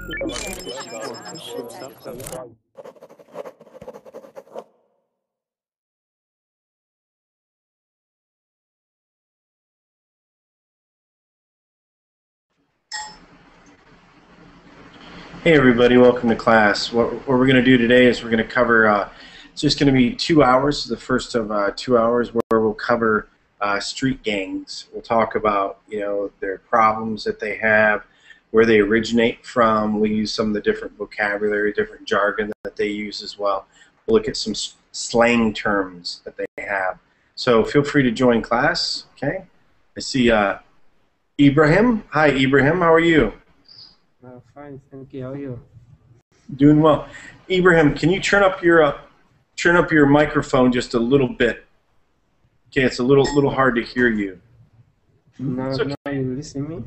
Hey everybody, welcome to class. What we're going to do today is we're going to cover, it's just going to be 2 hours, the first of 2 hours, where we'll cover street gangs. We'll talk about, their problems that they have, where they originate from. We'll use some of the different vocabulary, different jargon that they use as well. We'll look at some slang terms that they have. So feel free to join class, okay? I see Ibrahim. Hi Ibrahim, how are you? Fine, thank you. How are you? Doing well. Ibrahim, can you turn up your microphone just a little bit? Okay, it's a little hard to hear you. No, okay. no, you listen to me?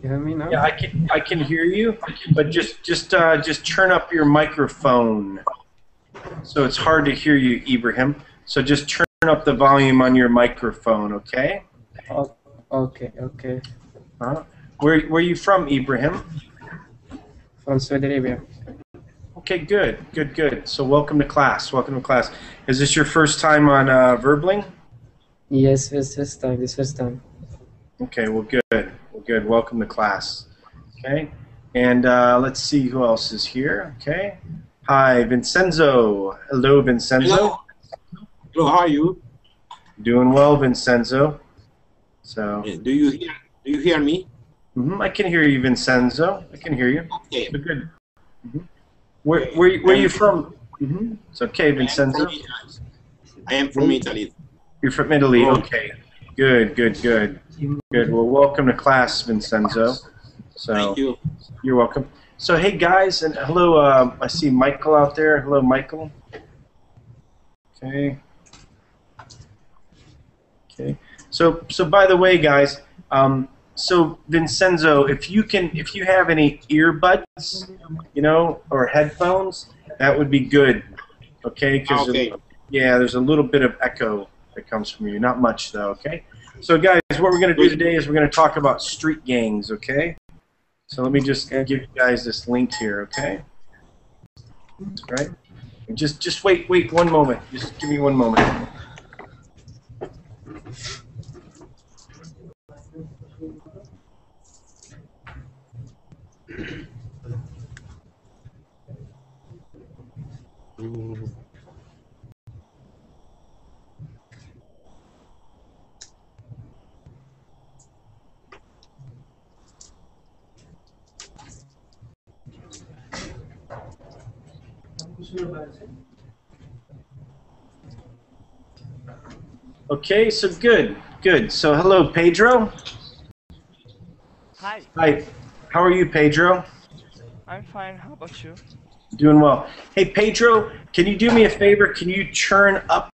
You hear me now? Yeah, I can hear you, but just turn up your microphone. So it's hard to hear you, Ibrahim. So just turn up the volume on your microphone, okay? Oh, okay. Where are you from, Ibrahim? From Saudi Arabia. Okay, good. So welcome to class. Is this your first time on Verbling? Yes, this first time. Okay, well, good. Welcome to class. Okay, and let's see who else is here. Okay, hi, Vincenzo. Hello, Vincenzo. Hello, how are you? Doing well, Vincenzo. So. Do you hear me? I can hear you, Vincenzo. I can hear you. Okay. So good. Where are you from? It's okay, Vincenzo. I am from Italy. You're from Italy. Okay. Good. Well, welcome to class, Vincenzo. So, thank you. You're welcome. So, hey guys, and hello. I see Michael out there. Hello, Michael. Okay. So by the way, guys. So Vincenzo, if you have any earbuds, or headphones, that would be good. Okay? Okay. Yeah, there's a little bit of echo that comes from you. Not much though. Okay. So guys, what we're going to do today is we're going to talk about street gangs. Okay. So let me just give you guys this link here. Okay. Right. And just wait 1 moment. Just give me 1 moment. Okay, so good. So hello, Pedro. Hi. Hi. How are you, Pedro? I'm fine. How about you? Doing well. Hey, Pedro, can you do me a favor? Can you turn up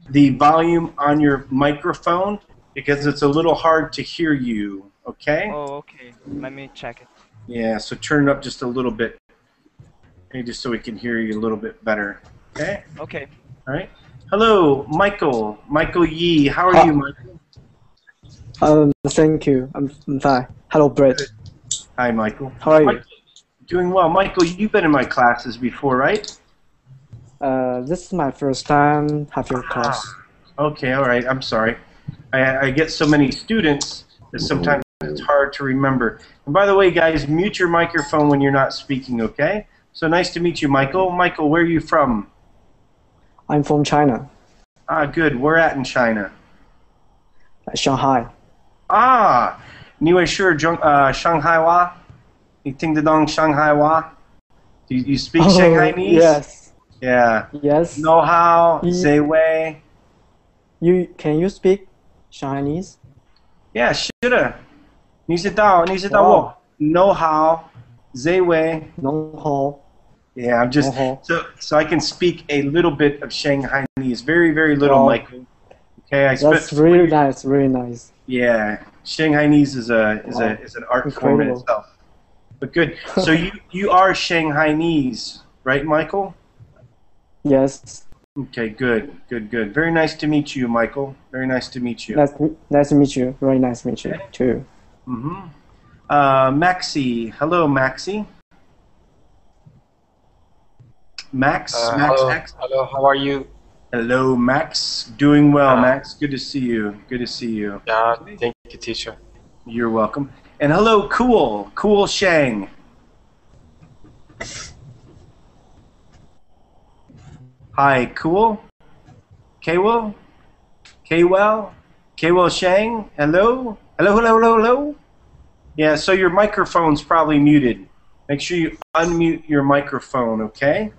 the volume on your microphone? Because it's a little hard to hear you, okay? Oh, okay. Let me check it. Yeah, so turn it up just a little bit. Okay, just so we can hear you a little bit better. Okay? Okay. All right. Hello, Michael. Michael Yee. How are you, Michael? Thank you. I'm fine. Hello, Bret. Hi, Michael. How are you? Michael, doing well. Michael, you've been in my classes before, right? This is my first time have your class. Okay, all right. I'm sorry. I get so many students that sometimes it's hard to remember. And by the way, guys, mute your microphone when you're not speaking, okay? So nice to meet you, Michael. Michael, where are you from? I'm from China. Good. Where at in China? Shanghai. 你会说上海话？你听得懂上海话？ Do you speak Shanghainese? Yes. Yeah. Yes. Know how? Say way. Can you speak Chinese? Yeah, 是的。你知道我 know how? Say way. Know how? Yeah, I'm just so I can speak a little bit of Shanghainese, very little, Michael. Okay, That's really nice, really nice. Yeah, Shanghainese is an art form in itself. But good. So you are Shanghainese, right, Michael? Yes. Okay, good. Very nice to meet you, Michael. Very nice to meet you. Nice to meet you. Very nice to meet you too. Maxi. Hello, Maxi. Max Hello, X. hello, how are you? Hello, Max. Doing well, Uh, Max. Good to see you. Good to see you. yeah, thank you, teacher. You're welcome. And hello, Cool Shang. Hi, Cool. Kwell. Kwell Shang. Hello. Hello. Yeah. So your microphone's probably muted. Make sure you unmute your microphone. Okay.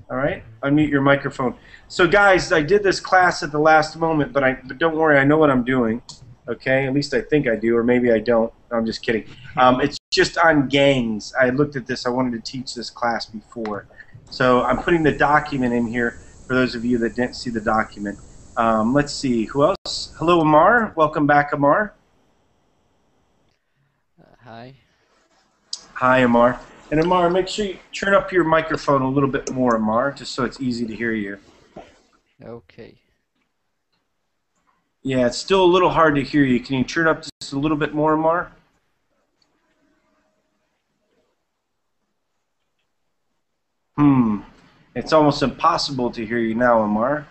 All right. Unmute your microphone. So guys, I did this class at the last moment, but don't worry. I know what I'm doing. Okay, at least I think I do, or maybe I don't. I'm just kidding. It's just on gangs. I looked at this. I wanted to teach this class before. So I'm putting the document in here for those of you that didn't see the document. Let's see. Who else? Hello, Amar. Welcome back, Amar. Hi. Hi, Amar. And Amar, make sure you turn up your microphone a little bit more, Amar, just so it's easy to hear you. Okay. Yeah, it's still a little hard to hear you. Can you turn up just a little bit more, Amar? It's almost impossible to hear you now, Amar.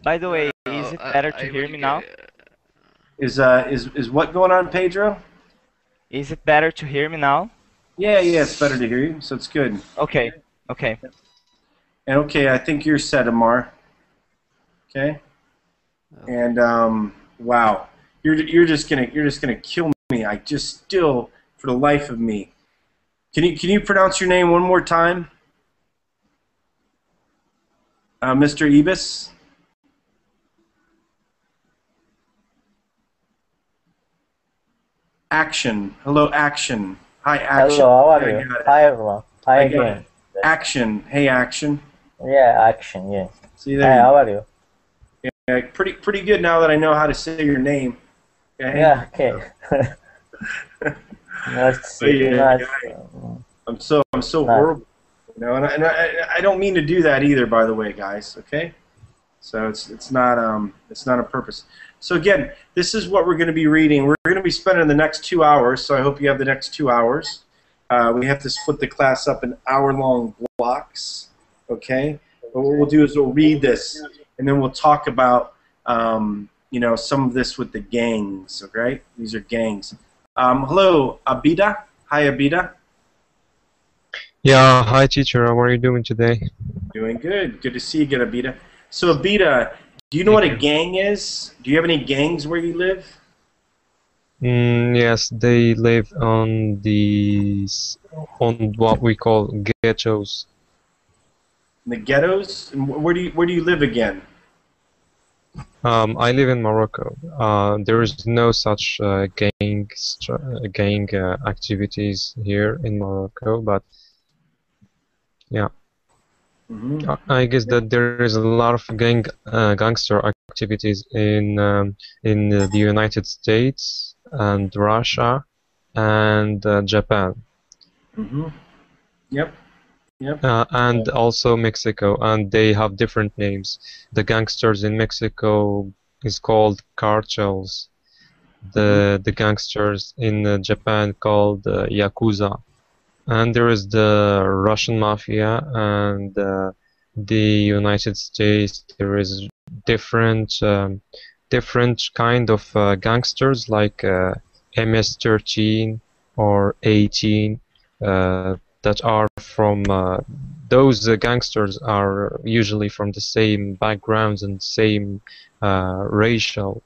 By the way, is it better to hear me now? Is what going on, Pedro? Is it better to hear me now? Yeah, it's better to hear you, so it's good. Okay. And okay, I think you're set, Amar. Okay. And wow, you're just gonna kill me. I just still, for the life of me. Can you pronounce your name one more time? Mr. Ibis? Action. Hello, Action. Hi, Action. Hello, how are Yeah, you? Hi, everyone. Hi I got again. Action. Hey, Action. Yeah, Action, yeah. See Hi, there. how are you? Yeah, pretty good now that I know how to say your name. Okay? Yeah, okay. Nice to see you. Yeah, Nice. I'm so Nice. horrible. You know, and I don't mean to do that either, by the way, guys. Okay, so it's not a purpose. So again, this is what we're going to be reading. We're going to be spending the next 2 hours. So I hope you have the next 2 hours. We have to split the class up in hour-long blocks. Okay, but what we'll do is we'll read this, and then we'll talk about you know, some of this with the gangs. Okay, these are gangs. Hello, Abida. Hi, Abida. Yeah, hi, teacher. How are you doing today? Doing good. Good to see you again, Abida. So, Abida, do you know what a gang is? Do you have any gangs where you live? Yes, they live on what we call ghettos. In the ghettos? And where do you live again? I live in Morocco. There is no such gang activities here in Morocco, but yeah. I guess that there is a lot of gangster activities in the United States and Russia and Japan. Yep. And also Mexico, and they have different names. The gangsters in Mexico is called cartels. The gangsters in Japan called Yakuza. And there is the Russian mafia, and the United States. There is different kind of gangsters like MS-13 or 18 that are from those gangsters are usually from the same backgrounds and same racial.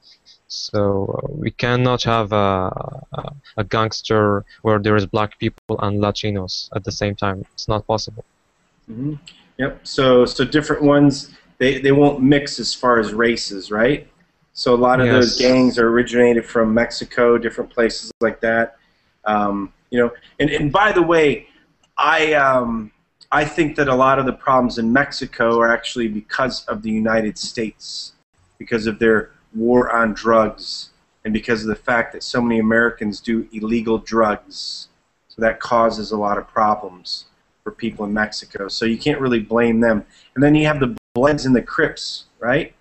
So we cannot have a gangster where there is black people and Latinos at the same time. It's not possible. Yep. So different ones, they won't mix as far as races, right? So a lot of those gangs are originated from Mexico, different places like that. You know, and by the way, I think that a lot of the problems in Mexico are actually because of the United States, because of their war on drugs, and because of the fact that so many Americans do illegal drugs. So that causes a lot of problems for people in Mexico. So you can't really blame them. And then you have the Bloods and the Crips, right?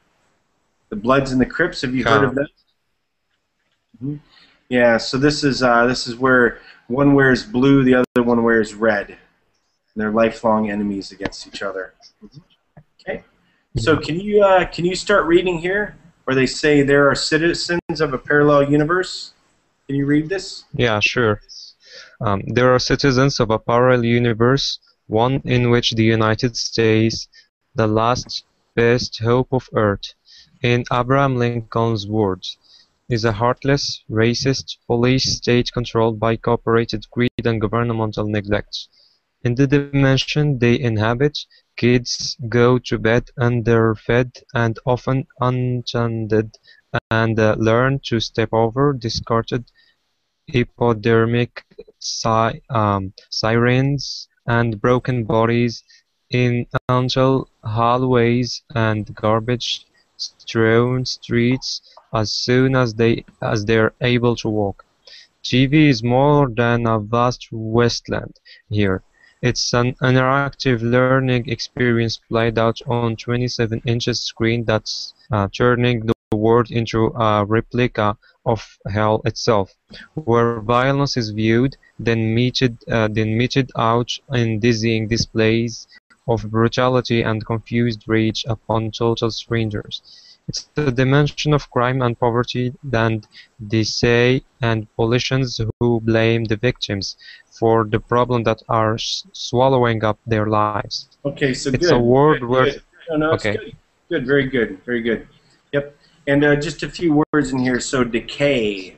The Bloods and the Crips. Have you heard of them? Yeah. So this is where one wears blue, the other one wears red. and they're lifelong enemies against each other. Okay. So can you start reading here, where they say there are citizens of a parallel universe? Can you read this? Yeah, sure. There are citizens of a parallel universe, one in which the United States, the last best hope of Earth, in Abraham Lincoln's words, is a heartless, racist, police state controlled by cooperated greed and governmental neglect. In the dimension they inhabit, kids go to bed underfed and often untended and learn to step over discarded hypodermic sirens and broken bodies in until hallways and garbage-strewn streets as soon as they're able to walk. TV is more than a vast wasteland here. It's an interactive learning experience played out on 27-inch screen that's turning the world into a replica of hell itself, where violence is viewed, then meted out in dizzying displays of brutality and confused rage upon total strangers. It's a dimension of crime and poverty, and they say, and politicians who blame the victims for the problem that are swallowing up their lives. Okay, so it's good. a world good, where good. No, it's okay. good. Good, very good, very good. Yep. And just a few words in here. So decay.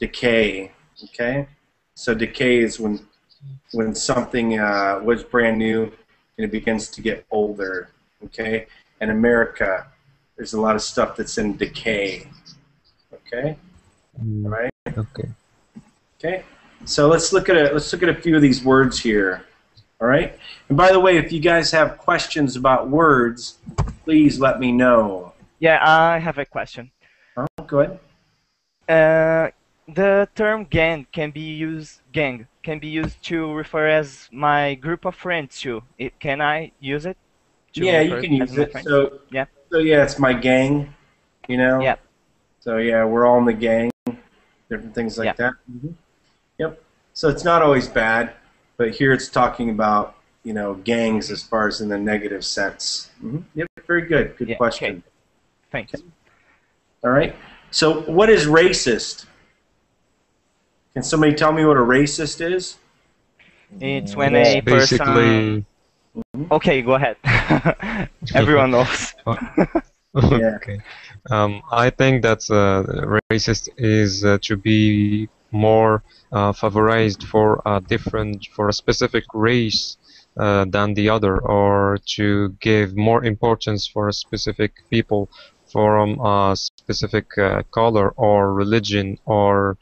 Okay. So decay is when something was brand new and it begins to get older. Okay. And America, there's a lot of stuff that's in decay. Okay. All right. Okay. Okay. So let's look at a few of these words here. All right. And by the way, if you guys have questions about words, please let me know. Yeah, I have a question. Oh, go ahead. The term gang can be used to refer as my group of friends too. Can I use it? Yeah, you can use it. So yeah, it's my gang. You know. Yeah. So yeah, we're all in the gang. Different things like that. Mm-hmm. Yep. So it's not always bad, but here it's talking about gangs as far as in the negative sense. Mm-hmm. Yep. Very good. Good question. Okay. Thanks. Okay. All right. So what is racist? Can somebody tell me what a racist is? It's when a person... Basically... Okay, go ahead. Everyone knows. Okay. I think that racist is to be more favorized for a specific race than the other, or to give more importance for a specific people from a specific color or religion or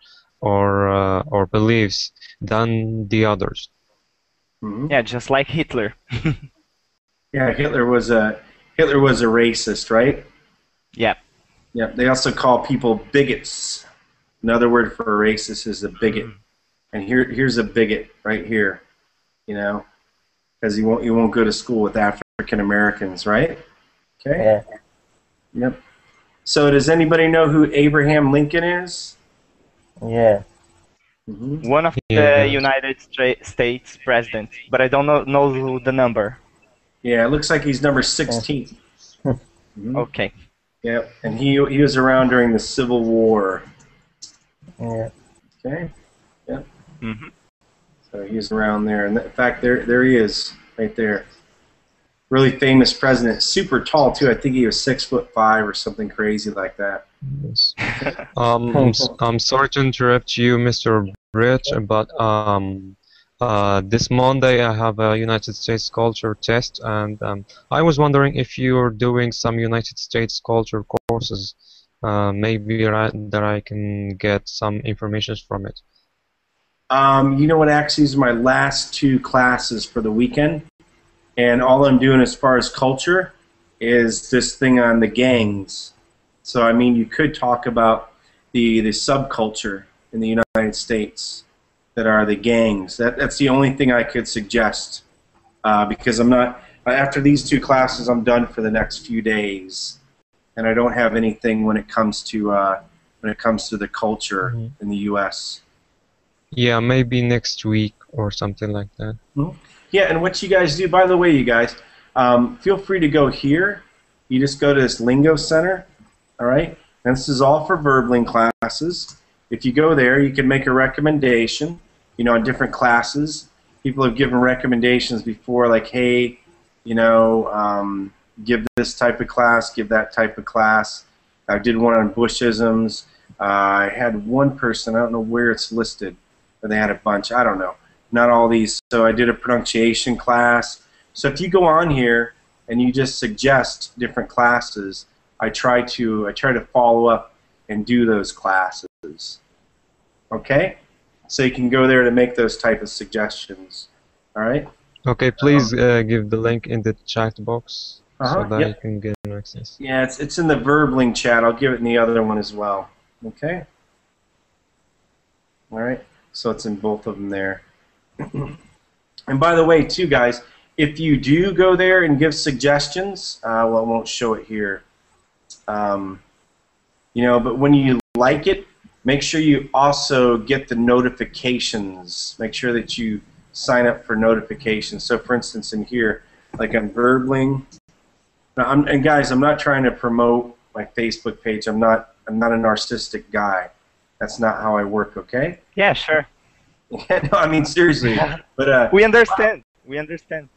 beliefs than the others. Mm-hmm. Yeah, just like Hitler. Yeah, Hitler was a racist, right? Yeah. Yeah. They also call people bigots. Another word for a racist is a bigot. And here's a bigot right here, because you won't go to school with African Americans, right? Okay. Yeah. Yep. So does anybody know who Abraham Lincoln is? Yeah. Mm-hmm. One of the United States presidents, but I don't know the number. Yeah, it looks like he's number 16. Mm-hmm. Okay. Yep. And he was around during the Civil War. Yeah. Okay. Yep. Mm-hmm. So he's around there, and in fact, there he is, right there. Really famous president, super tall too. I think he was 6'5" or something crazy like that. Yes. I'm sorry to interrupt you, Mr. Bret, but this Monday I have a United States culture test, and I was wondering if you're doing some United States culture courses. Maybe that I can get some information from it. You know what? Actually, these are my last 2 classes for the weekend, and all I'm doing as far as culture is this thing on the gangs. So I mean, you could talk about the subculture in the United States that are the gangs. That's the only thing I could suggest, because I'm not. After these 2 classes, I'm done for the next few days, and I don't have anything when it comes to the culture in the U.S. Yeah, maybe next week or something like that. Mm-hmm. Yeah, and what you guys do, by the way, you guys, feel free to go here. You just go to this Lingo Center, all right? And this is all for Verbling classes. If you go there, you can make a recommendation, you know, on different classes. People have given recommendations before, like, hey, you know, give this type of class, give that type of class. I did one on Bushisms. I had one person, I don't know where it's listed, but they had a bunch. I don't know. Not all these. So I did a pronunciation class. So if you go on here and you just suggest different classes, I try to follow up and do those classes. Okay? So you can go there to make those type of suggestions. All right? Okay, please give the link in the chat box so that Yep. you can get access. Yeah, it's in the Verbling chat. I'll give it in the other one as well. Okay? All right? So it's in both of them there. And by the way, too, guys, if you do go there and give suggestions, well, I won't show it here. You know, but when you like it, make sure you also get the notifications. Make sure that you sign up for notifications. So, for instance, in here, like on Verbling, and guys, I'm not trying to promote my Facebook page. I'm not a narcissistic guy. That's not how I work. Okay? Yeah, sure. Yeah, no, I mean seriously. But We understand. We understand.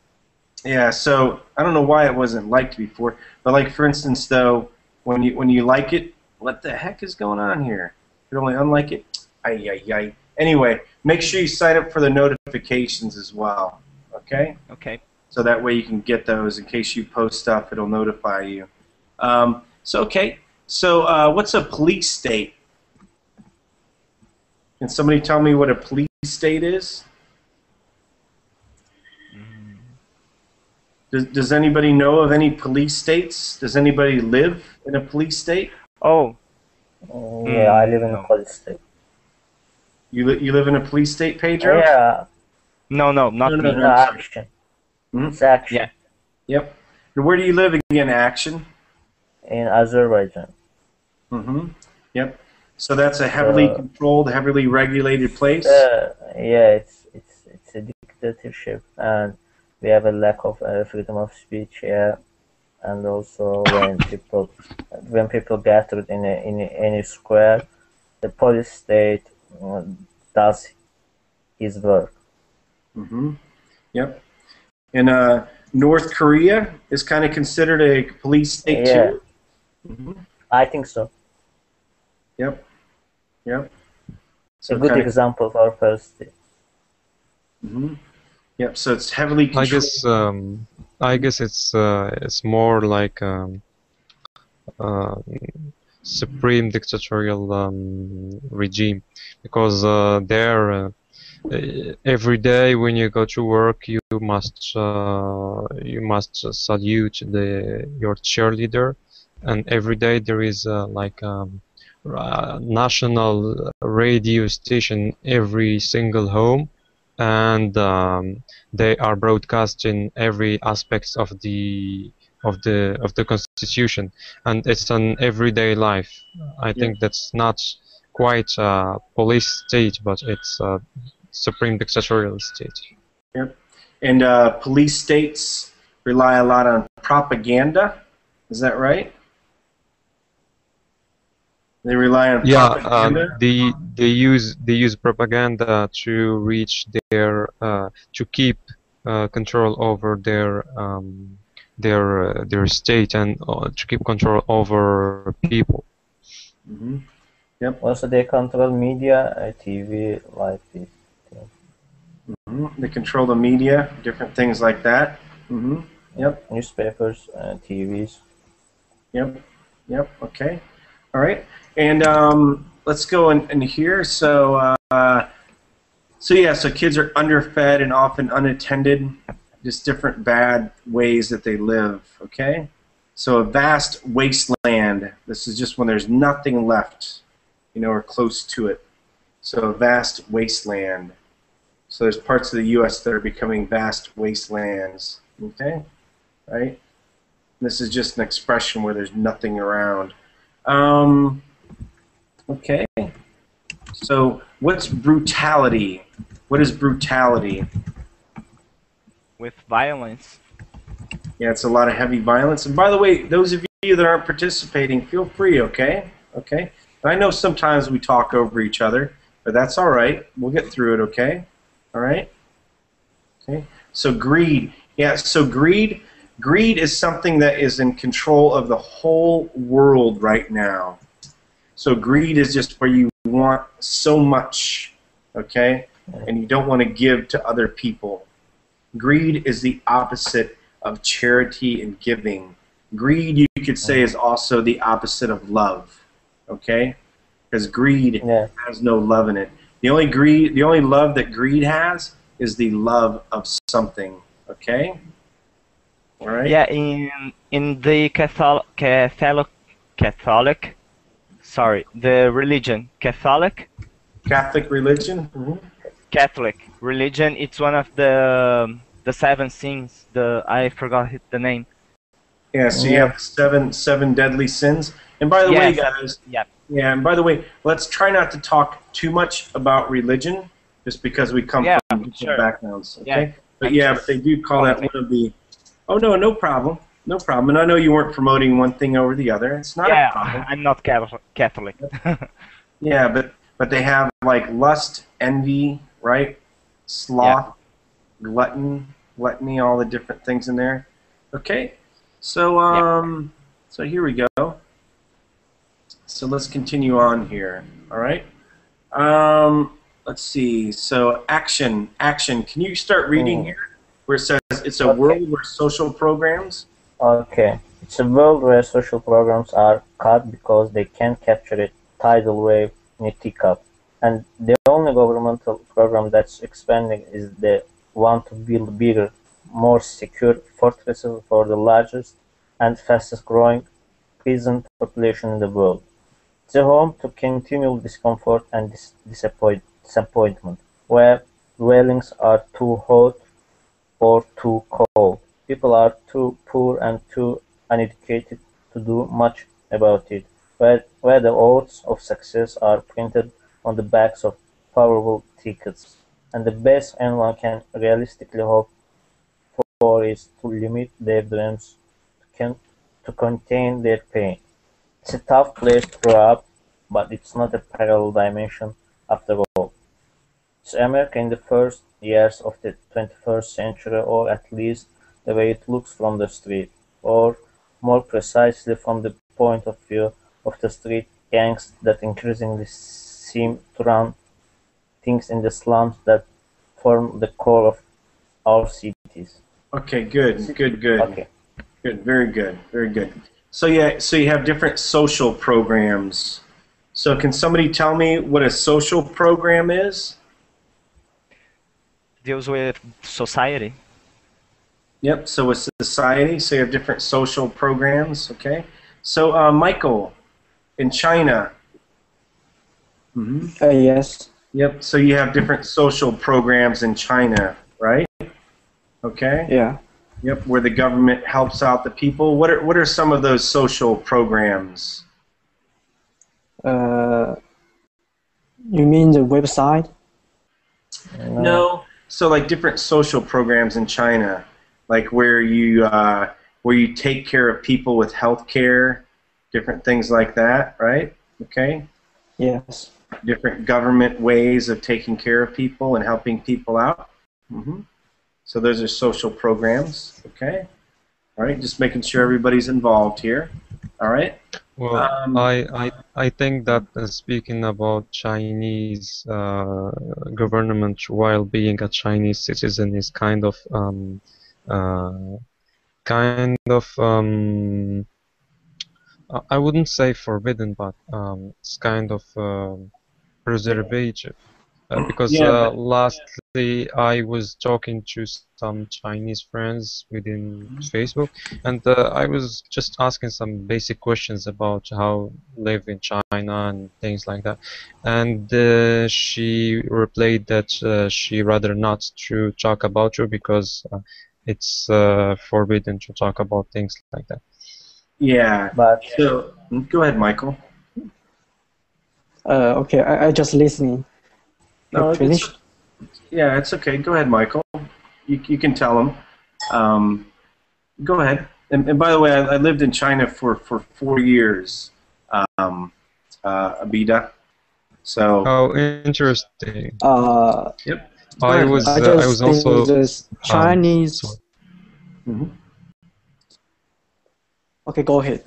yeah, so I don't know why it wasn't liked before, but like for instance, though, when you like it, what the heck is going on here? You only unlike it. Ay ay ay. Anyway, make sure you sign up for the notifications as well. Okay. Okay. So that way you can get those in case you post stuff. It'll notify you. So okay. So what's a police state? Can somebody tell me what a police state is? Does anybody know of any police states? Does anybody live in a police state? Oh, Yeah, I live in no. a police state. You live in a police state, Pedro? Yeah, no, not No, me. no, no action. Hmm? It's action Yeah. Yep. And where do you live again, Action? in Azerbaijan. Mm-hmm. Yep. So that's a heavily controlled, heavily regulated place? Yeah, it's a dictatorship, and we have a lack of freedom of speech here. And also, when people gathered in any square, the police state does his work. Mm-hmm. Yep. And North Korea is kind of considered a police state Yeah. too? Mm-hmm. I think so. Yep. Yep. It's a good example for first state. Mm-hmm. Yep. So it's heavily controlled. I guess it's more like supreme dictatorial regime, because there every day when you go to work you must salute your cheerleader, and every day there is like national radio station every single home, and they are broadcasting every aspect of the constitution, and it's an everyday life. I think that's not quite a police state, but it's a supreme dictatorial state. Yep. And police states rely a lot on propaganda. Is that right? They rely on propaganda. They use propaganda to reach their to keep control over their state, and to keep control over people. Mm-hmm. Yep. Also, they control media, TV, like this. Mm-hmm. They control the media, different things like that. Mm-hmm. Yep. Newspapers, TVs. Yep. Yep. Okay. All right. And let's go in here. So so kids are underfed and often unattended. Just different bad ways that they live. Okay. So a vast wasteland. This is just when there's nothing left, you know, or close to it. So a vast wasteland. So there's parts of the U.S. that are becoming vast wastelands. Okay. Right. This is just an expression where there's nothing around. Okay. So what's brutality? What is brutality? with violence. Yeah, it's a lot of heavy violence. And by the way, those of you that aren't participating, feel free, okay? Okay? And I know sometimes we talk over each other, but that's all right. We'll get through it, okay? All right? Okay. So greed. Yeah, so greed is something that is in control of the whole world right now. So greed is just where you want so much, okay? And you don't want to give to other people. Greed is the opposite of charity and giving. Greed, you could say, is also the opposite of love, okay? Because greed has no love in it. The only love that greed has is the love of something, okay? All right? Yeah, in the the religion, Catholic religion? Mm-hmm. Catholic religion, it's one of the seven sins. I forgot the name. Yeah, so you have seven deadly sins. And by the way, guys, and by the way, let's try not to talk too much about religion, just because we come from different backgrounds. Okay? But but they do call that one of the. Oh no problem, no problem. And I know you weren't promoting one thing over the other. It's not a problem. I'm not Catholic. Yeah, but they have like lust, envy, right? Sloth, gluttony, all the different things in there. Okay, so so here we go. So let's continue on here. All right. Let's see. So action. Can you start reading here? Where it says it's a world where social programs. Okay, it's a world where social programs are cut because they can't capture a tidal wave in a teacup, and the only governmental program that's expanding is the one to build bigger, more secure fortresses for the largest and fastest growing peasant population in the world. It's a home to continual discomfort and disappointment, where dwellings are too hot or too cold. People are too poor and too uneducated to do much about it, where the odds of success are printed on the backs of powerful tickets, and the best anyone can realistically hope for is to limit their dreams, to contain their pain. It's a tough place to grow up, but it's not a parallel dimension after all. It's America in the first years of the 21st century, or at least the way it looks from the street, or more precisely from the point of view of the street gangs that increasingly seem to run things in the slums that form the core of our cities. Okay, good. Okay. Good, very good. So you have different social programs. So can somebody tell me what a social program is? Deals with society. Yep, so with society, so you have different social programs, okay? So, Michael, in China. Yes. Yep, so you have different social programs in China, right? Okay? Yeah. Yep, where the government helps out the people. What are some of those social programs? You mean the website? No. So like different social programs in China, like where you take care of people with health care, different things like that, right? Okay? Yes. Different government ways of taking care of people and helping people out. So those are social programs, okay? All right, just making sure everybody's involved here. All right? Well, I think that speaking about Chinese government while being a Chinese citizen is kind of I wouldn't say forbidden, but it's kind of preservative. Because lastly I was talking to some Chinese friends within Facebook, and I was just asking some basic questions about how live in China and things like that, and she replied that she rather not to talk about you because it's forbidden to talk about things like that. Yeah, But so go ahead, Michael. Okay, I just listening. No, Finished? yeah, it's okay. Go ahead, Michael. You can tell them. Go ahead. And by the way, I lived in China for 4 years, Abida. So. Oh, interesting. Yep. I was I was just think also this Chinese. sorry. Mhm. Okay, go ahead.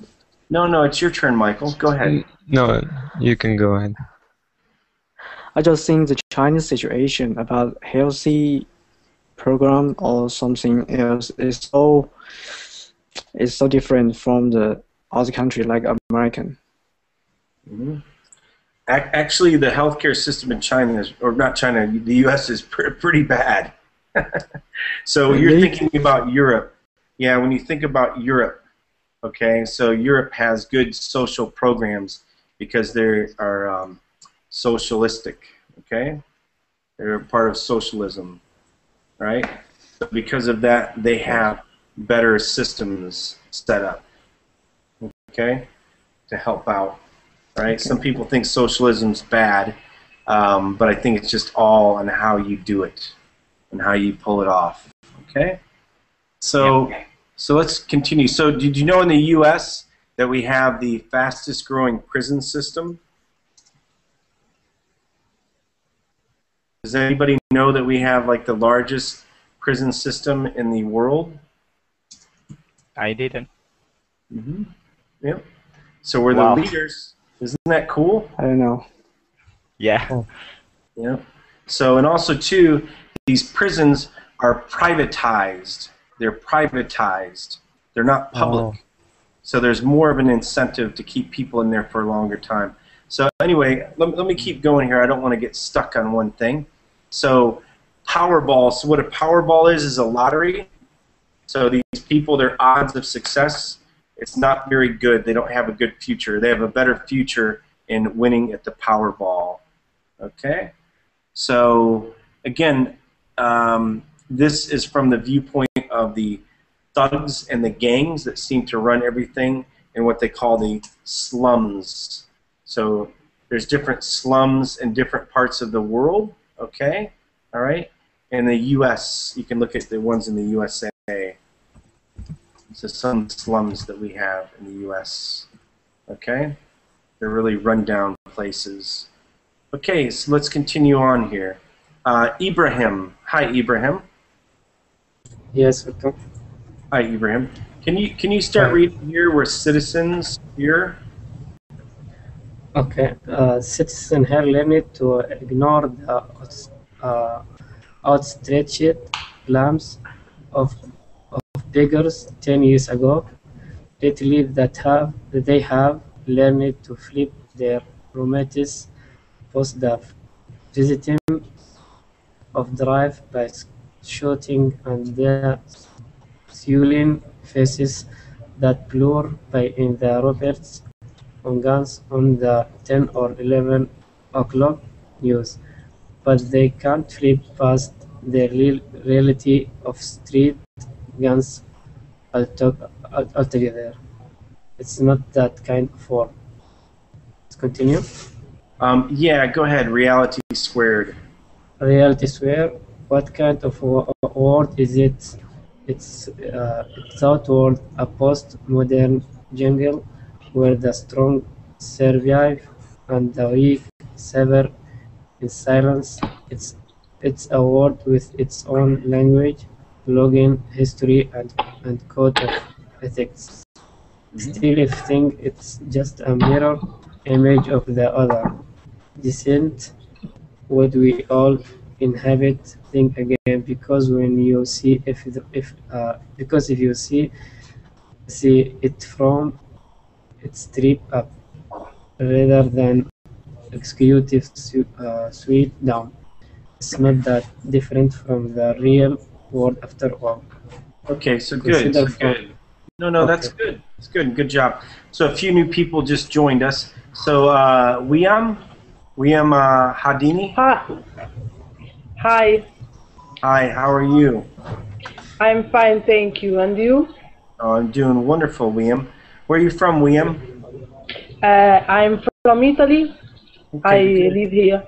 No, it's your turn, Michael. Go ahead. No, you can go ahead. I just think the Chinese situation about healthy program or something else is so different from the other country like American. Mhm. Actually, the healthcare system in China is, or not China, the U.S. is pretty bad. So you're Really? thinking about Europe. Yeah, when you think about Europe, okay, so Europe has good social programs because they are socialistic, okay? They're part of socialism, right? So because of that, they have better systems set up, okay, to help out. Right? Okay. Some people think socialism's bad, but I think it's just all on how you do it and how you pull it off. Okay? So, so let's continue. So did you know in the U.S. that we have the fastest growing prison system? Does anybody know that we have like the largest prison system in the world? I didn't. Mm-hmm. Yep. So we're Wow. the leaders. Isn't that cool? I don't know. Yeah. Yeah. So, and also too, these prisons are privatized. They're privatized. They're not public. So there's more of an incentive to keep people in there for a longer time. So anyway, let me keep going here. I don't want to get stuck on one thing. So Powerball. So what a Powerball is a lottery. So these people, their odds of success, it's not very good. They don't have a good future. They have a better future in winning at the Powerball. Okay? So, again, this is from the viewpoint of the thugs and the gangs that seem to run everything in what they call the slums. So there's different slums in different parts of the world, okay? All right? In the U.S., you can look at the ones in the USA. So some slums that we have in the U.S. Okay, they're really rundown places. Okay, so let's continue on here. Ibrahim, hi Ibrahim. Yes, welcome. Hi Ibrahim. Can you start reading here? We're citizens here. Okay, citizens here learned to ignore the outstretched arms of beggars 10 years ago. Lately, they have learned to flip their roommates post the visiting of drive by shooting and their swollen faces that blur by in the Roberts on guns on the 10 or 11 o'clock news, but they can't flip past the reality of street guns altogether. It's not that kind of war. Let's continue. Yeah, go ahead. Reality squared. Reality sphere. What kind of word is it? It's outward a post-modern jungle where the strong survive and the weak suffer in silence. It's a word with its own language, login, history, and code of ethics. Still, if think it's just a mirror image of the other, decent, what we all inhabit, think again, because when you see because if you see it from its strip up rather than executive suite down, it's not that different from the real world after all. Okay, so good. Consider So good. No, that's Okay. good. It's good. Good job. So a few new people just joined us. So Wiam Hadini. Hi, Hi, how are you? I'm fine, thank you. And you? Oh, I'm doing wonderful, Wiam. Where are you from, Wiam? I'm from Italy. I good. live here.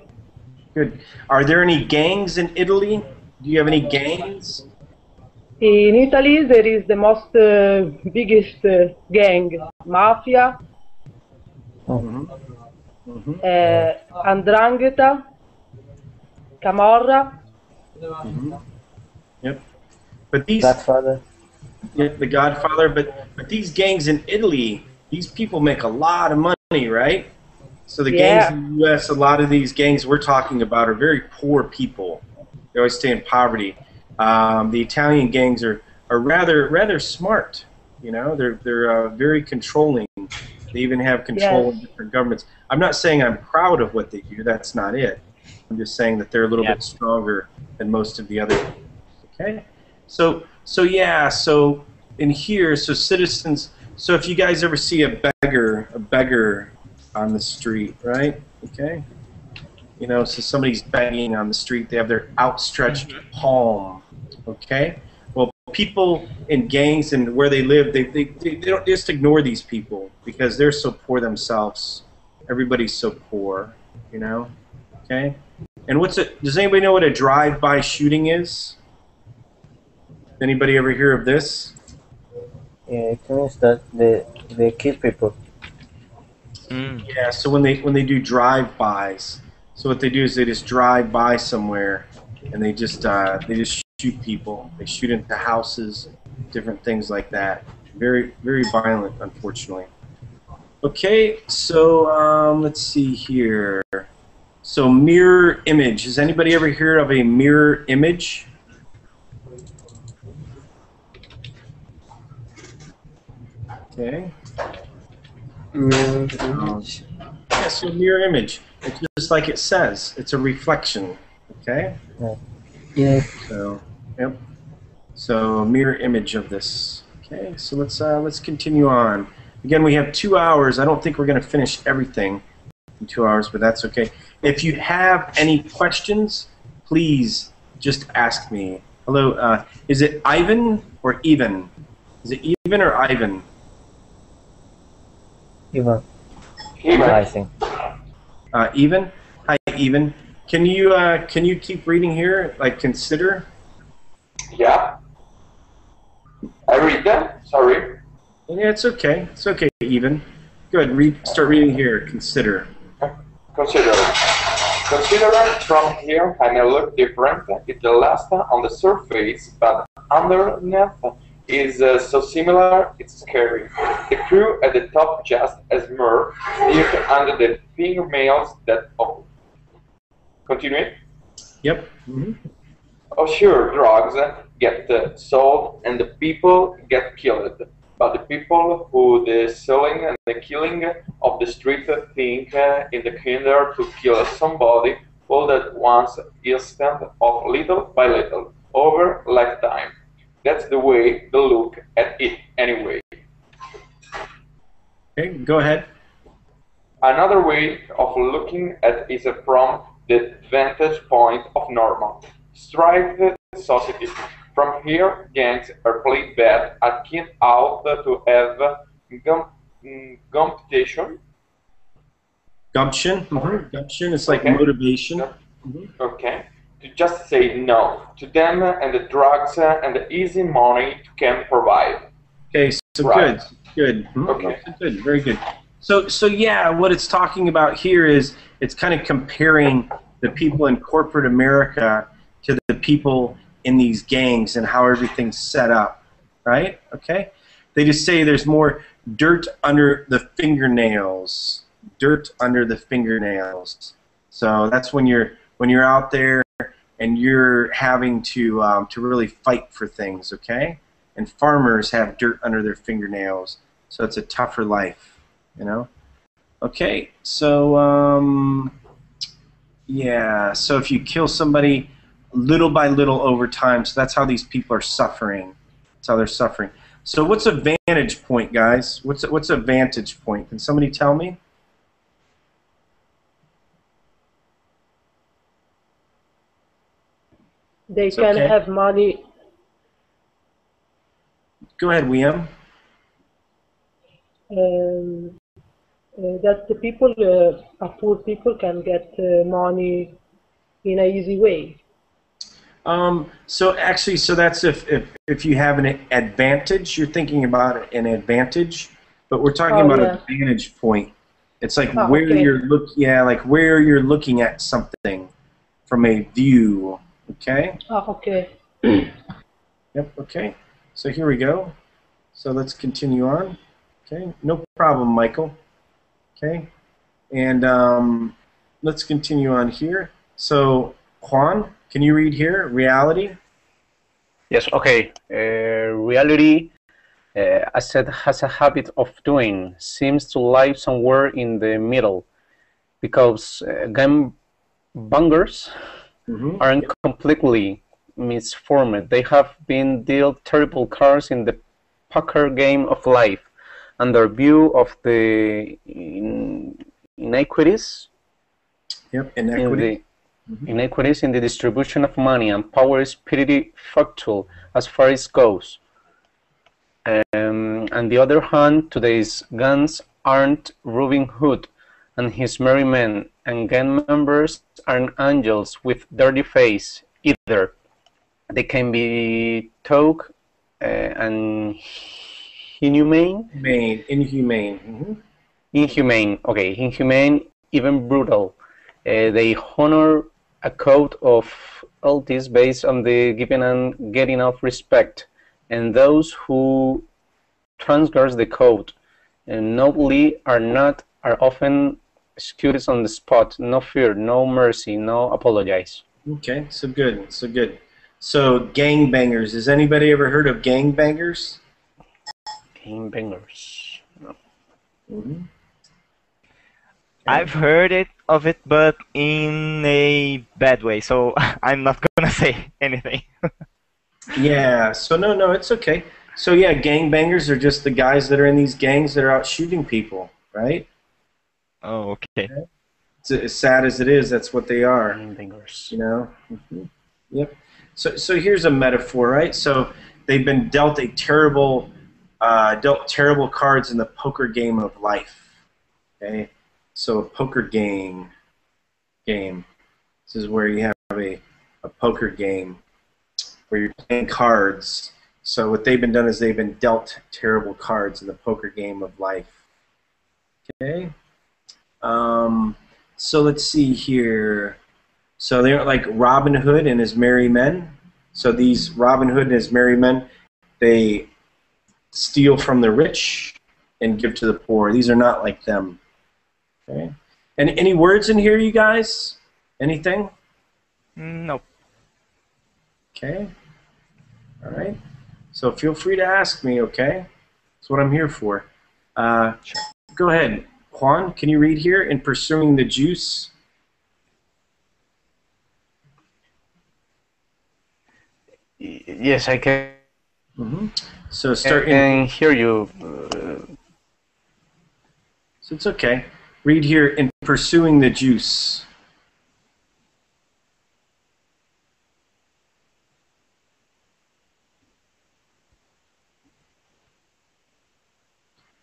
Good. Are there any gangs in Italy? Do you have any gangs? In Italy, there is the most biggest gang, mafia, Mm-hmm. Mm-hmm. 'ndrangheta, Camorra. Mm-hmm. Yep. But these, Godfather. yeah, the Godfather. But these gangs in Italy, these people make a lot of money, right? So the gangs Yeah. in the U.S., a lot of these gangs we're talking about are very poor people. They always stay in poverty. The Italian gangs are rather smart. You know, they're very controlling. They even have control Yes. in different governments. I'm not saying I'm proud of what they do. That's not it. I'm just saying that they're a little bit stronger than most of the other. Okay. So yeah. So in here, so citizens. So if you guys ever see a beggar on the street, right? Okay. You know, so somebody's begging on the street. They have their outstretched palm. Okay. Well, people in gangs and where they live, they don't just ignore these people because they're so poor themselves. Everybody's so poor, you know. Okay. And does anybody know what a drive-by shooting is? Anybody ever hear of this? Yeah, it means that they kill people. Yeah. So when they do drive-bys, so what they do is they just drive by somewhere, and they just shoot people. They shoot into houses, different things like that. Very violent, unfortunately. Okay. So let's see here. So mirror image. Has anybody ever heard of a mirror image? Okay. Mirror image. Yeah, so mirror image. It's just like it says. It's a reflection. Okay. Yeah. So, yep. So a mirror image of this. Okay. So let's continue on. Again, we have 2 hours. I don't think we're going to finish everything in 2 hours, but that's okay. If you have any questions, please just ask me. Hello. Is it Ivan or Even? Is it Even or Ivan? Even. Even. I think. Even. Hi, Even. Can you keep reading here? Like consider. Yeah. I read them. Sorry. Yeah, it's okay. It's okay, Even. Good. Start reading here. Consider. Consider. Consider from here and it look different. It lasts on the surface, but underneath is so similar, it's scary. The crew at the top just as more sneak under the fingernails that of. Continue. Yep. Mm-hmm. Oh sure, drugs get sold and the people get killed. But the people who the selling and the killing of the street think in the kinder to kill somebody all at once instant of little by little, over lifetime. That's the way they look at it anyway. Okay, go ahead. Another way of looking at it is from the vantage point of normal, straight society. From here, gangs are played bad at keen out to have competition. Gumption. Mm-hmm. Gumption is like motivation. Mm-hmm. Okay. To just say no to them and the drugs and the easy money can provide. Okay, so right. Good. Mm-hmm. Okay. Good. Very good. So yeah, what it's talking about here is it's kind of comparing the people in corporate America to the people in these gangs and how everything's set up, right? Okay. They just say there's more dirt under the fingernails. Dirt under the fingernails. So that's when you're out there and you're having to really fight for things, okay? And farmers have dirt under their fingernails, so it's a tougher life, you know? Okay, so yeah, so if you kill somebody little by little over time, so that's how these people are suffering. That's how they're suffering. So what's a vantage point, guys? What's a vantage point? Can somebody tell me? They can have money. Go ahead, William. That the people, poor people, can get money in an easy way. So actually, so that's if you have an advantage, you're thinking about an advantage, but we're talking Oh, about yeah. a vantage point. It's like Oh, where okay. like where you're looking at something from a view. Okay. Oh, okay. Yep. Okay. So here we go. So let's continue on. Okay. No problem, Michael. Okay. And let's continue on here. So Juan, can you read here? Reality. Yes, okay. Reality, as said, has a habit of doing, seems to lie somewhere in the middle, because game bangers aren't completely misformed. They have been dealt terrible cards in the poker game of life, and their view of the inequities. Yep, inequity. Inequities in the distribution of money and power is pretty factual as far as goes. On the other hand, today's guns aren't Robin Hood and his merry men, and gang members aren't angels with dirty face either. They can be tough and inhumane. Inhumane. Okay, inhumane, even brutal. They honor a code of ethics based on the giving and getting of respect, and those who transgress the code nobly are often executed on the spot. No fear, no mercy, no apologize. Okay, so good, so good. So gangbangers. Has anybody ever heard of gangbangers? Gangbangers. No. I've heard of it, but in a bad way, so I'm not gonna say anything. Yeah, so no, it's okay. So yeah, gangbangers are just the guys that are in these gangs that are out shooting people, right? Oh, okay. It's as sad as it is, that's what they are. Gangbangers. You know? Yep. So here's a metaphor, right? So they've been dealt terrible cards in the poker game of life. Okay? So a poker game. This is where you have a poker game where you're playing cards. So what they've been done is they've been dealt terrible cards in the poker game of life. Okay. So let's see here. So they're like Robin Hood and his merry men. So these Robin Hood and his merry men, they steal from the rich and give to the poor. These are not like them. Okay. And any words in here, you guys? Anything? Nope. Okay. All right. So feel free to ask me, okay? That's what I'm here for. Go ahead. Juan, can you read here? In pursuing the juice? Yes, I can. So start. I can hear you. So it's okay. Read here. In pursuing the juice.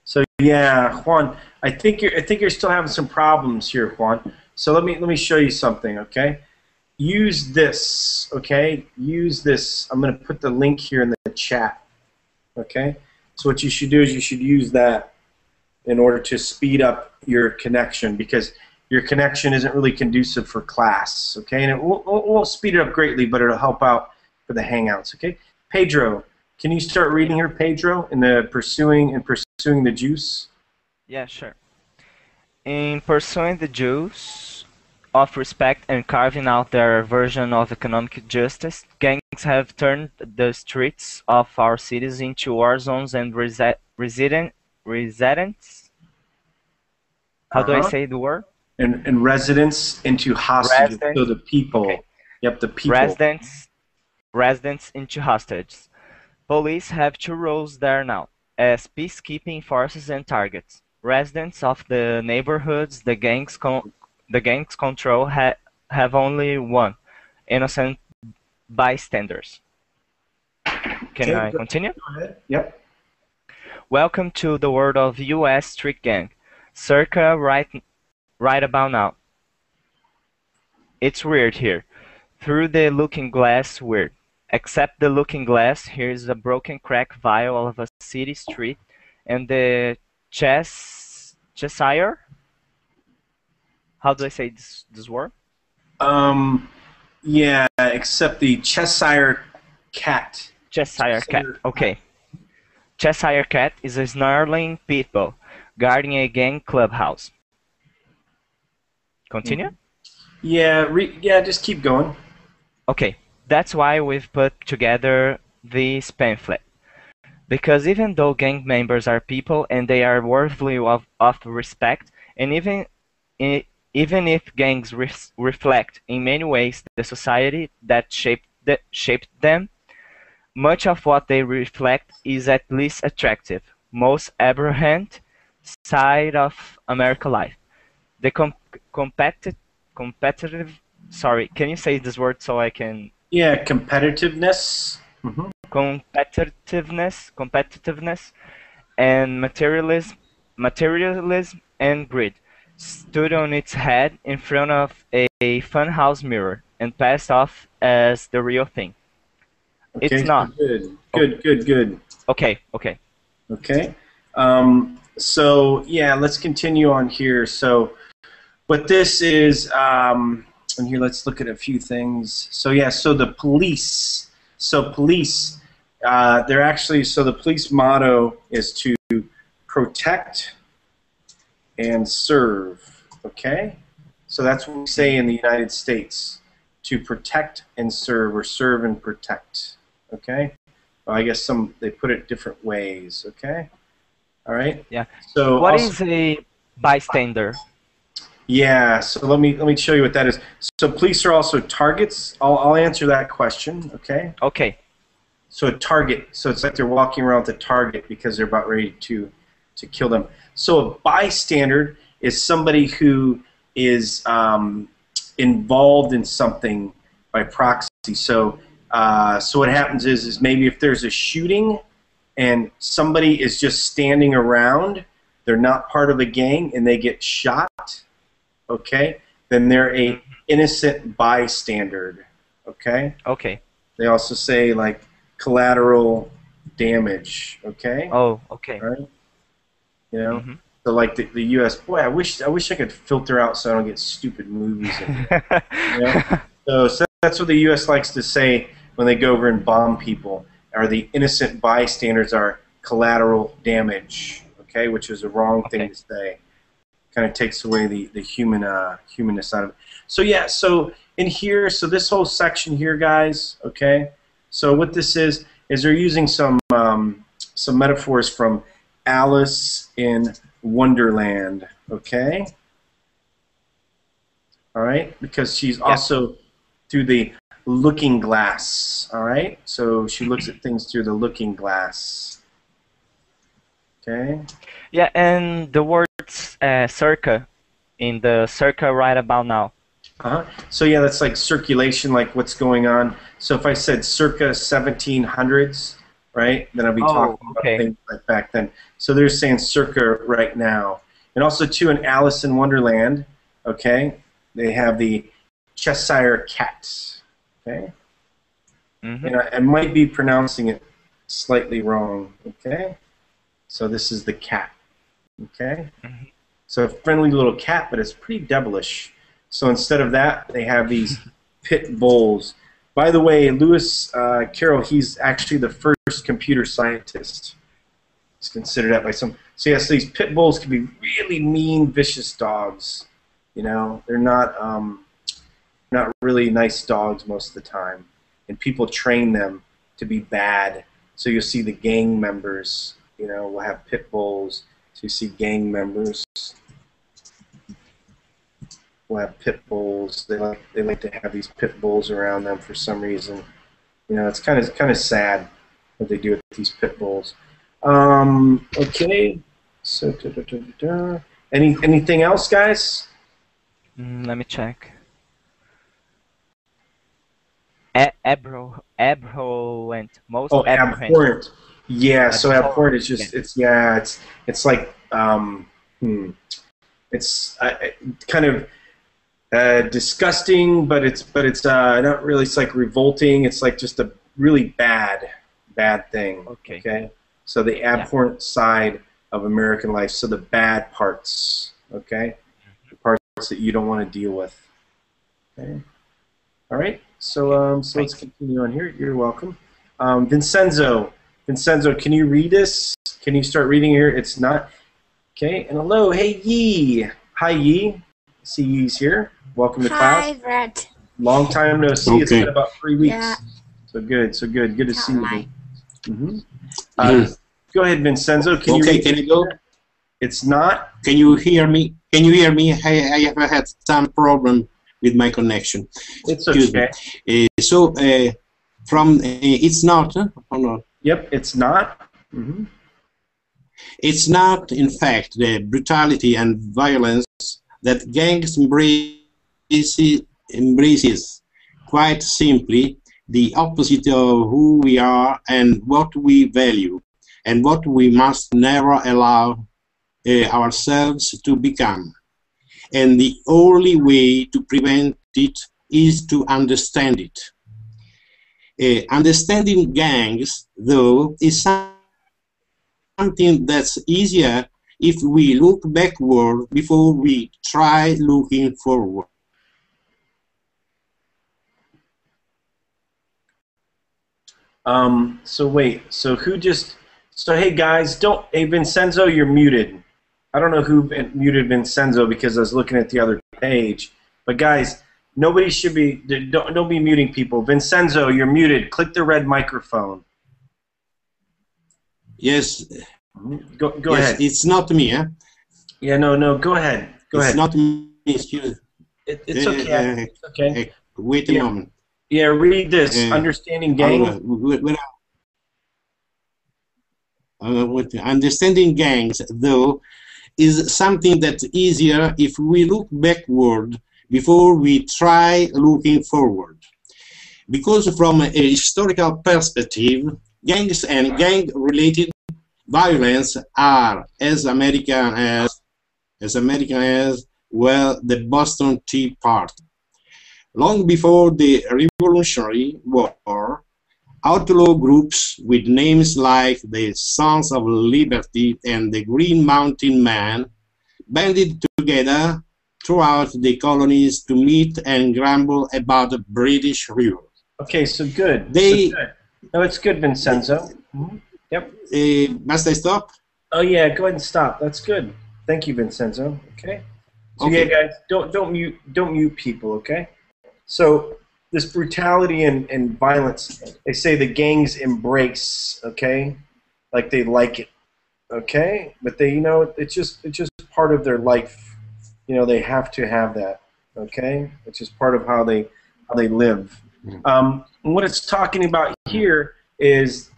So yeah, Juan, I think you're still having some problems here, Juan. So let me show you something, okay? Use this, okay? Use this. I'm going to put the link here in the chat, okay? So what you should do is you should use that in order to speed up your connection, because your connection isn't really conducive for class, okay? And it won't speed it up greatly, but it'll help out for the Hangouts, okay? Pedro, can you start reading here, Pedro, in the pursuing the juice? Yeah, sure. In pursuing the juice of respect and carving out their version of economic justice, gangs have turned the streets of our cities into war zones and residents. How do I say the word? And residents into hostages. Residents. So the people. Okay. Yep, the people. Residents into hostages. Police have two roles there now, as peacekeeping forces and targets. Residents of the neighborhoods the gangs control have only one: innocent bystanders. Can I continue? Go ahead. Yep. Welcome to the world of U.S. street gang, circa right about now. It's weird here. Through the looking glass weird. Except the looking glass, here's a broken crack vial of a city street and the Cheshire? How do I say this word? Yeah, except the Cheshire cat. Cheshire cat. Okay. Cheshire cat is a snarling pit bull guarding a gang clubhouse. Continue? Yeah, yeah, just keep going. Okay, that's why we've put together this pamphlet. Because even though gang members are people and they are worthy of respect, and even if gangs reflect in many ways the society that shaped them, much of what they reflect is at least attractive, most abhorrent side of American life. The competitive. Sorry, can you say this word so I can? Yeah, competitiveness. Competitiveness, and materialism and greed stood on its head in front of a funhouse mirror and passed off as the real thing. Okay, it's not. Good. Okay. Okay. So yeah, let's continue on here. So what this is, and here let's look at a few things. So yeah, so the police. So police, they're actually, so the police motto is to protect and serve. Okay. So that's what we say in the United States, to protect and serve, or serve and protect. Okay. Well, I guess they put it different ways. Okay. All right. Yeah. So what is a bystander? Yeah. So let me show you what that is. So police are also targets. I'll answer that question. Okay. Okay. So a target. So it's like they're walking around with a target because they're about ready to kill them. So a bystander is somebody who is involved in something by proxy. So what happens is maybe if there's a shooting and somebody is just standing around, they're not part of a gang, and they get shot, okay, then they're a innocent bystander, okay? Okay. They also say, like, collateral damage, okay? Oh, okay. All right? You know? So, like, the U.S., boy, I wish I could filter out so I don't get stupid movies in here. You know? So that's what the U.S. likes to say when they go over and bomb people, are the innocent bystanders are collateral damage, okay, which is a wrong thing to say. Kind of takes away the humanness out of it. So yeah, so in here, so this whole section here, guys, okay, so what this is they're using some metaphors from Alice in Wonderland, okay? All right, because she's also through the looking glass, all right? So she looks at things through the looking glass, okay? Yeah, and the words circa in the circa right about now. So yeah, that's like circulation, like what's going on. So if I said circa 1700s, right, then I'll be talking about things like back then. So they're saying circa right now. And also, too, in Alice in Wonderland, okay, they have the Cheshire cat, okay? And I might be pronouncing it slightly wrong, okay? So this is the cat, okay? So a friendly little cat, but it's pretty devilish. So instead of that, they have these pit bulls. By the way, Lewis Carroll, he's actually the first computer scientist. He's considered that by some. So yes, these pit bulls can be really mean, vicious dogs. You know, they're not really nice dogs most of the time, and people train them to be bad. So you'll see the gang members, you know, will have pit bulls. So you see gang members will have pit bulls. They like to have these pit bulls around them for some reason. You know, it's kind of sad what they do with these pit bulls. Okay. So anything else, guys? Let me check. Abhorrent. Most abhorrent. Yeah. So abhorrent is just it's like it's kind of disgusting, but it's not really. It's like revolting. It's like just a really bad thing. Okay. So the abhorrent side of American life. So the bad parts. Okay. The parts that you don't want to deal with. Okay. All right. So let's continue on here. You're welcome. Vincenzo, can you read this? Can you start reading here? It's not. Okay. And hello. Hey, Yee. Hi, Yee. See Yee's here. Welcome to class. Hi, Bret. Long time no see. Okay. It's been about 3 weeks. Yeah. So good. Good to see you. Hi. Go ahead, Vincenzo. Can you read? Can I go? It's not. Can you hear me? Can you hear me? I have had some problem with my connection. It's Excuse okay. me. From it's not. Or not? Yep, it's not. It's not, in fact, the brutality and violence that gangs embraces. Quite simply, the opposite of who we are and what we value, and what we must never allow ourselves to become. And the only way to prevent it is to understand it. Understanding gangs, though, is something that's easier if we look backward before we try looking forward. So hey guys, hey Vincenzo, you're muted. I don't know who muted Vincenzo because I was looking at the other page. But guys, nobody should be, don't be muting people. Vincenzo, you're muted. Click the red microphone. Yes. Go yes, ahead. It's not me, huh? Yeah, no, go ahead. It's not me, excuse. It's okay. It's okay. Wait a moment. Yeah, read this. Understanding gangs. Understanding gangs, though, is something that's easier if we look backward before we try looking forward. Because from a historical perspective, gangs and gang-related violence are as American as well the Boston Tea Party. Long before the Revolutionary War, outlaw groups with names like the Sons of Liberty and the Green Mountain Man banded together throughout the colonies to meet and grumble about the British rule. Okay, so good. No, it's good, Vincenzo. Yep. Must I stop? Oh yeah, go ahead and stop. That's good. Thank you, Vincenzo. Okay. So yeah, guys, don't mute people. Okay. So this brutality and violence, they say the gangs embrace. Okay, like they like it. Okay, but they, it's just part of their life. They have to have that. Okay, it's just part of how they live. And what it's talking about here is,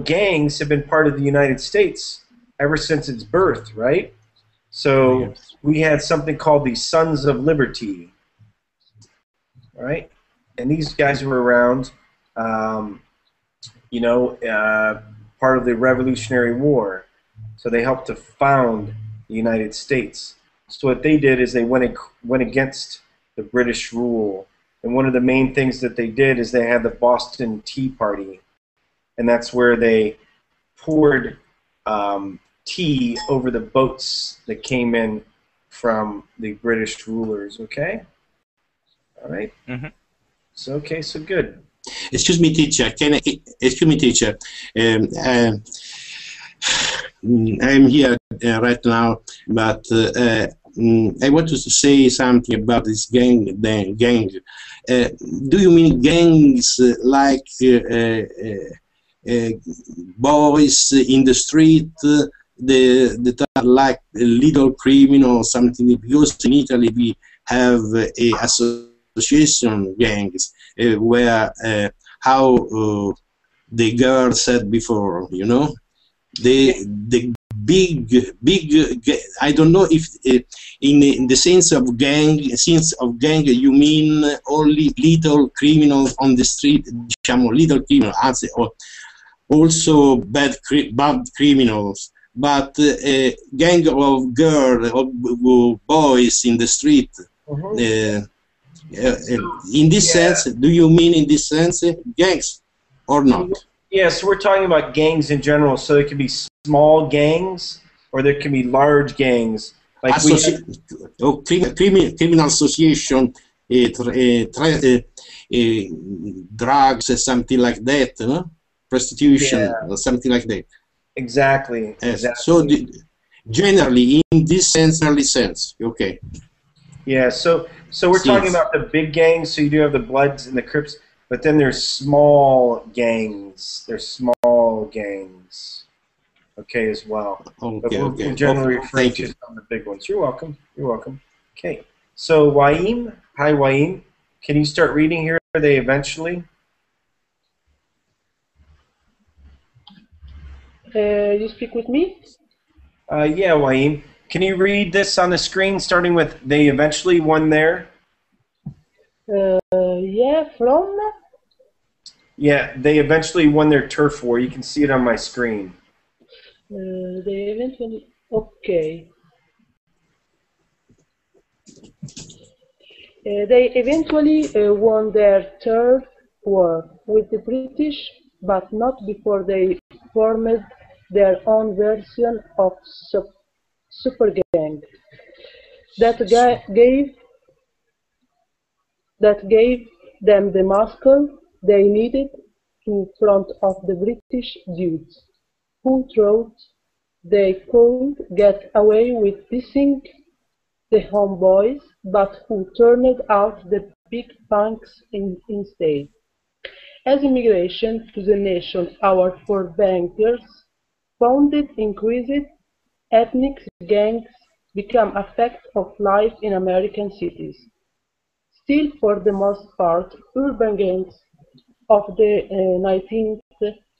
gangs have been part of the United States ever since its birth, right? So we had something called the Sons of Liberty, right? And these guys were around, part of the Revolutionary War. So they helped to found the United States. So what they did is they went against the British rule. And one of the main things that they did is they had the Boston Tea Party. And that's where they poured tea over the boats that came in from the British rulers, okay? All right? So, okay, so good. Excuse me, teacher. Excuse me, teacher. I'm here right now, but I want to say something about this gang. Do you mean gangs like boys in the street that are like little criminal or something? Because in Italy we have a association gangs where how the girl said before, the big I don't know if in the sense of gang you mean only little criminals on the street, little criminals, or also bad criminals, but a gang of girls or boys in the street Uh, in this sense, do you mean in this sense gangs or not? Yes, we're talking about gangs in general. So there can be small gangs or there can be large gangs. Like Criminal association, drugs, something like that, no? Prostitution, or something like that. Exactly. So generally, in this sense, okay. Yeah, so we're talking about the big gangs. So you do have the Bloods and the Crips, but then there's small gangs. There's small gangs, okay, as well. But we're generally referring to some of the big ones. You're welcome. You're welcome. Okay. So Waim, hi Waim. Can you start reading here? Are they eventually? You speak with me? Yeah, Waim. Can you read this on the screen, starting with they eventually won there? Yeah, from? Yeah, they eventually won their turf war. You can see it on my screen. They eventually... Okay. They eventually won their turf war with the British, but not before they formed their own version of super gang that gave them the muscle they needed to front off the British dudes, who thought they could get away with dissing the homeboys, but who turned out the big punks instead. As immigration to the nation, our forebears found it increased, ethnic gangs become a fact of life in American cities. Still, for the most part, urban gangs of the 19th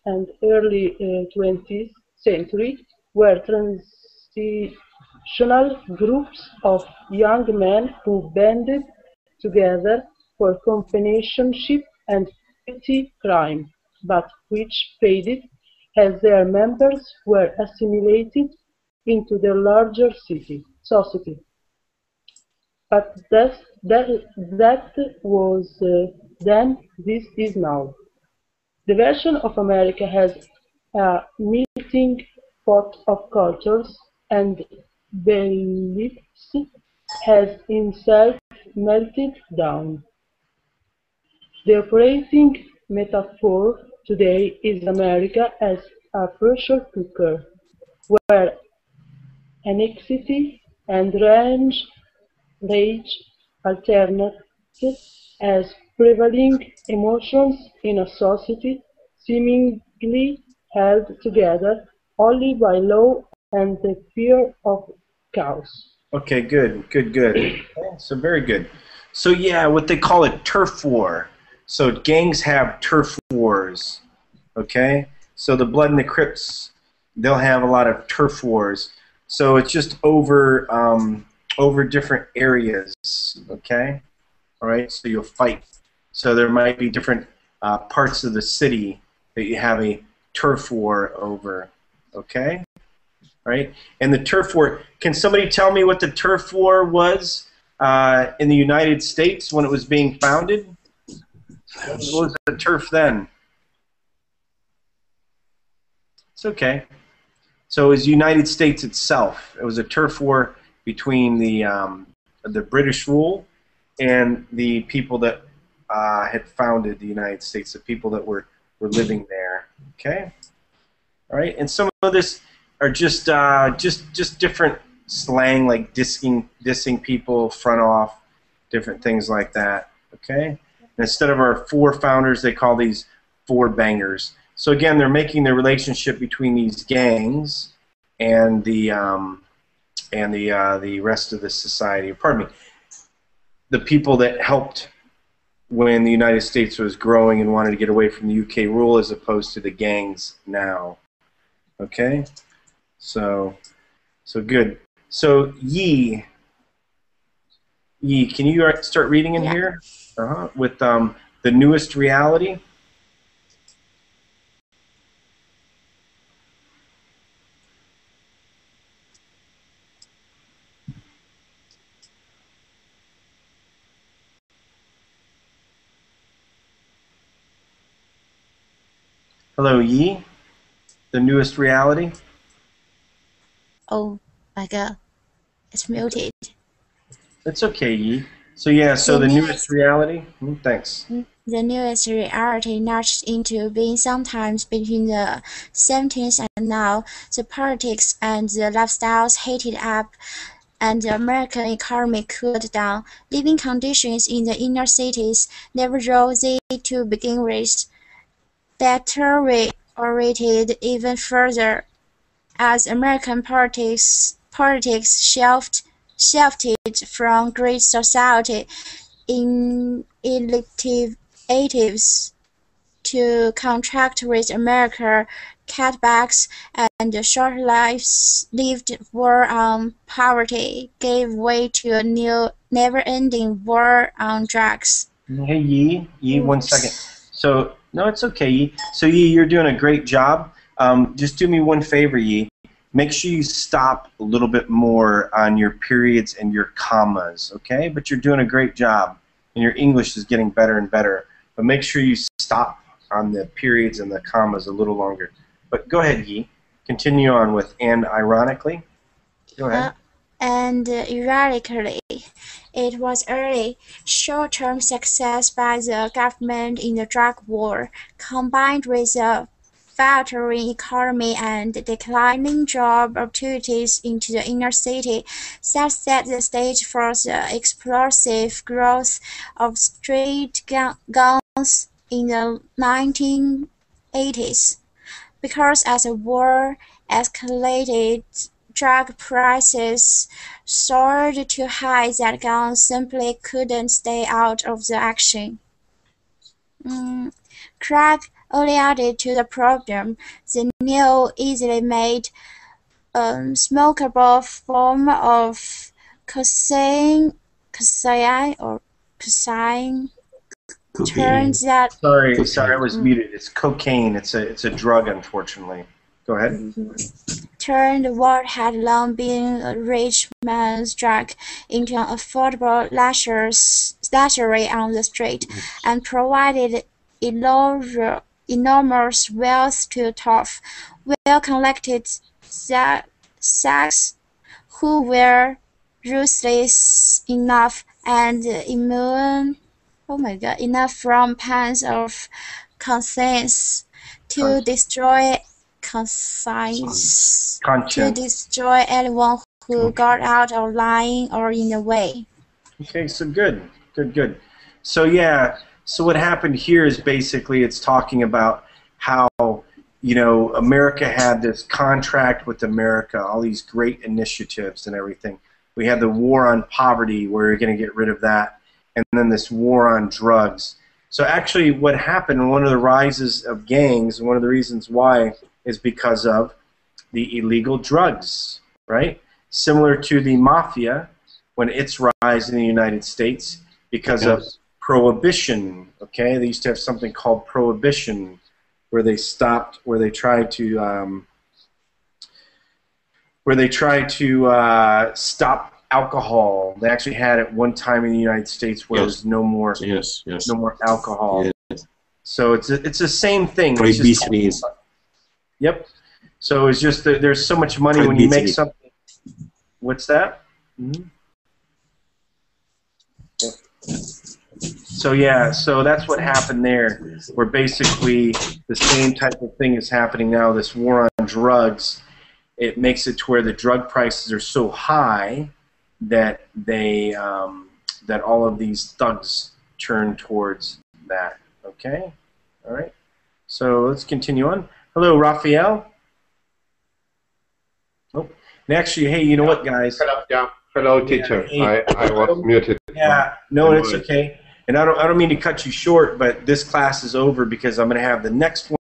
and early 20th century were transitional groups of young men who banded together for companionship and petty crime, but which faded as their members were assimilated into the larger society. But that was then, this is now. The version of America has a melting pot of cultures and beliefs has itself melted down. The operating metaphor today is America as a pressure cooker, where anxiety and rage alternate as prevailing emotions in a society seemingly held together only by law and the fear of chaos. Okay, good. Okay, so very good. So yeah, what they call a turf war. So gangs have turf wars. Okay, so the Blood and the Crips, they'll have a lot of turf wars. So it's just over over different areas. Okay, all right. So you'll fight. So there might be different parts of the city that you have a turf war over. Okay. Right? And the turf war, can somebody tell me what the turf war was in the United States when it was being founded? What was the turf then? It's okay. So it was the United States itself. It was a turf war between the British rule and the people that had founded the United States, the people that were living there. Okay? All right? And some of this are just different slang, like dissing people, front off, different things like that. Okay. And instead of our four founders, they call these four bangers. So again, they're making the relationship between these gangs and the rest of the society. Pardon me. The people that helped when the United States was growing and wanted to get away from the UK rule, as opposed to the gangs now. Okay. So good. So Yi, can you start reading in here with the newest reality? Hello, Yi. The newest reality. Oh my god, it's muted. It's okay, Yi. So yeah, so the newest reality. Thanks. The newest reality nudged into being sometimes between the 70s and now. The politics and the lifestyles heated up, and the American economy cooled down. Living conditions in the inner cities, never rosy to begin with, deteriorated even further as American politics shifted from great society electives to contract with America, cutbacks, and the short-lived war on poverty gave way to a new, never-ending war on drugs. Hey, Yi, 1 second. So, no, it's okay, Yi. So, Yi, you're doing a great job. Just do me one favor, Yi. Make sure you stop a little bit more on your periods and your commas, okay? But you're doing a great job, and your English is getting better and better. But make sure you stop on the periods and the commas a little longer. But go ahead, Yi. Continue on with "and ironically." Go ahead. And ironically, it was early, short-term success by the government in the drug war, combined with a faltering economy and declining job opportunities into the inner city, that set the stage for the explosive growth of street gangs in the 1980s. Because as the war escalated, drug prices soared too high that gangs simply couldn't stay out of the action. Crack only added to the problem. The new, easily made, smokable form of cocaine turns that. Sorry, I was muted. It's cocaine. It's a drug, unfortunately. Go ahead. Turned what had long been a rich man's drug into an affordable luxury on the street, and provided enormous wealth to tough, well-collected thugs who were ruthless enough and immune enough from pains of conscience to destroy anyone who got out of line or in the way. Okay, so good. So yeah, so what happened here is basically it's talking about how, you know, America had this contract with America, all these great initiatives and everything. We had the war on poverty where we're going to get rid of that, and then this war on drugs. So actually what happened, one of the rises of gangs, and one of the reasons why is because of the illegal drugs, right? Similar to the mafia when its rise in the United States because of prohibition, okay? They used to have something called prohibition where they tried to stop alcohol. They actually had at one time in the United States where there's no more alcohol. Yes. So it's the same thing. Yep. So it's just that there's so much money when you make something. What's that? Yep. So yeah, so that's what happened there, where basically the same type of thing is happening now, this war on drugs. It makes it to where the drug prices are so high that they that all of these thugs turn towards that. Okay? All right. So let's continue on. Hello, Raphael. Oh, and actually, hey, you know what, guys? Hello, teacher. Hey. I was muted. Yeah, no, it's okay. And I don't mean to cut you short, but this class is over because I'm going to have the next one.